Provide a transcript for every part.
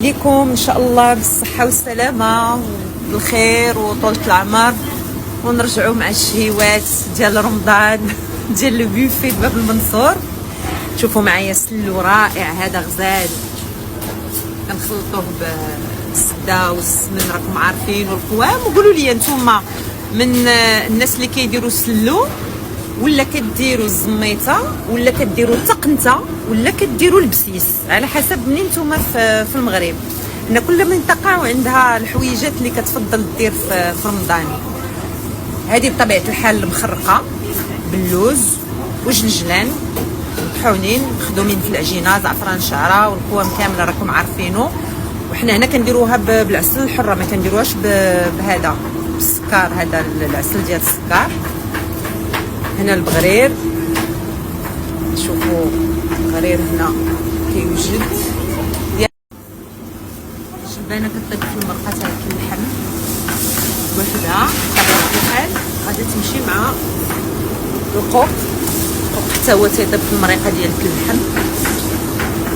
ليكم ان شاء الله بالصحه والسلامه بالخير وطولة العمر، ونرجعوا مع الشهيوات ديال رمضان ديال لو بوفي باب المنصور. شوفوا معايا سلو رائع، هذا غزال كنخلطوه بالزبده والسمن، راكم عارفين، والقوام. وقولوا لي نتوما من الناس اللي كيديروا سلو، ولا كديروا الزميطه، ولا كديروا التقنته، ولا كديروا البسيس، على حسب منين نتوما في المغرب. ان كل منطقه وعندها الحويجات اللي كتفضل دير في رمضان. هذه بطبيعه الحال المخرقه باللوز وجلجلان مطحونين مخدومين في العجينه، زعفران شعره والقوام كامله راكم عارفينه. وحنا هنا كنديروها بالعسل الحره، ما كنديروهاش بهذا بالسكر، هذا العسل ديال السكر. هنا البغرير، شوفوا البغرير هنا كيوجد الشبانه كطيب في المرقه تاع اللحم وحده بطبيعه الحال غادي تمشي مع القوق حتى هو تيطيب في المريقه ديال اللحم.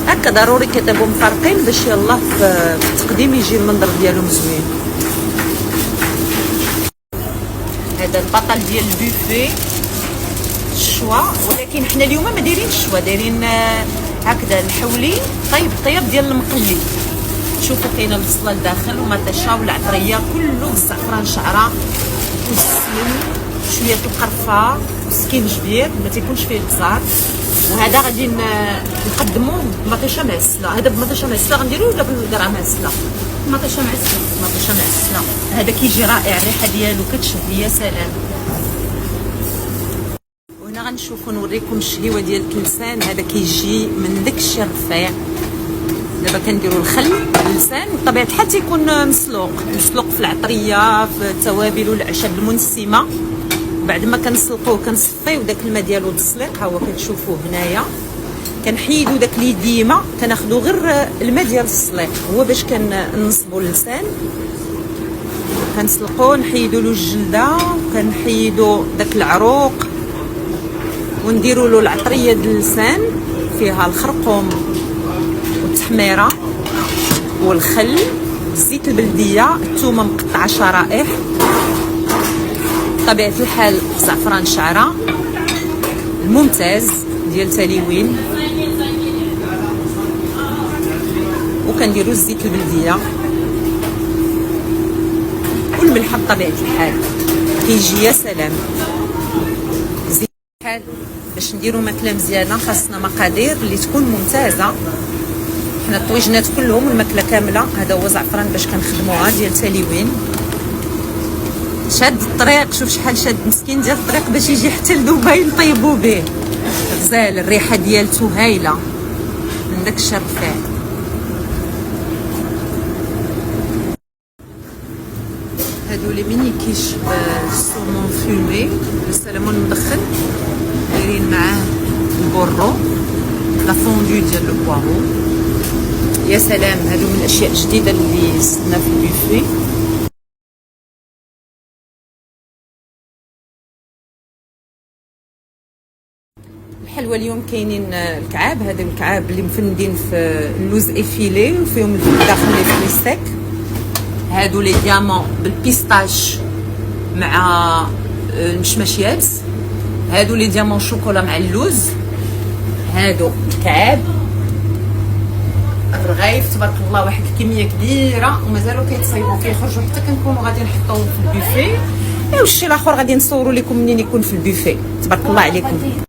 هكا ضروري كيطيبوا مفرقين باش يلاه في التقديم يجي المنظر ديالهم زوين. هذا البطل ديال البوفي الشوا، ولكن حنا اليوم ما دايرين الشوا، دايرين هكذا الحولي طيب ديال المقلي. شوفوا كاينه البصله لداخل ومطيشه والعطريه كله بالزعفران شعره والسمن، شويه القرفه وسكينجبير ما تيكونش فيه البزار. وهذا غادي نقدموه بمطيشه معسله. هذا بمطيشه معسله غنديروه ولا بالقرعه معسله؟ مطيشه معسله. هذا كيجي رائع، الريحه ديالو كتشهي يا سلام. هنا غنشوفوا نوريكم الشهيوه ديال اللسان. هذا كيجي من داك الشيء الرفيع. دابا كنديروا الخل اللسان بطبيعه الحال تيكون مسلوق في العطريه في التوابل والاعشاب المنسمه. بعد ما كنسلقوه كنصفيو داك الماء ديالو التسليق، ها هو كتشوفوه هنايا. كنحيدوا داك اليديمه، كناخذوا غير الماء ديال التسليق هو باش كنصبوا اللسان. كنسلقوه نحيدوا له الجلده، كنحيدوا داك العروق، ونديروا له العطريه ديال اللسان فيها الخرقوم والتحميره والخل، الزيت البلديه، الثومه مقطعه شرائح، بطبيعه الحال زعفران شعره الممتاز ديال تاليوين، وكنديروا الزيت البلديه والملح بطبيعه الحال. كيجي يا سلام زيت الحال. باش نديروا ماكله مزيانه خاصنا مقادير اللي تكون ممتازه. حنا الطويجنات كلهم والماكله كامله. هذا هو زعفران باش كنخدموها ديال تاليوين. شاد الطريق، شوف شحال شاد مسكين ديال الطريق باش يجي حتى لدبي نطيبوا به. غزال الريحه ديالته هايله من داك الشيء الرفيع. هادو لي ميني كيش بالسومون فومي، السلمون المدخن، دايرين معاه البورو، لا فوندو ديال لو بوارو. يا سلام، هادو من الاشياء الجديده اللي زدنا في البوفي. الحلوى اليوم كاينين الكعاب. هذا الكعاب اللي مفندين في اللوز افيلي وفيهم الداخل لي فري سيك. هادو لي ديامون بالبيستاش مع المشماش يابس. هادو لي ديامون شوكولا مع اللوز. هادو الكعاب الرغايف تبارك الله، واحد الكميه كبيره ومازالوا كيتصايبوا كيخرجوا حتى كنكونوا غادي نحطوهم في البوفي. والشيء الاخر غادي نصوروا لكم منين يكون في البوفي. تبارك الله عليكم.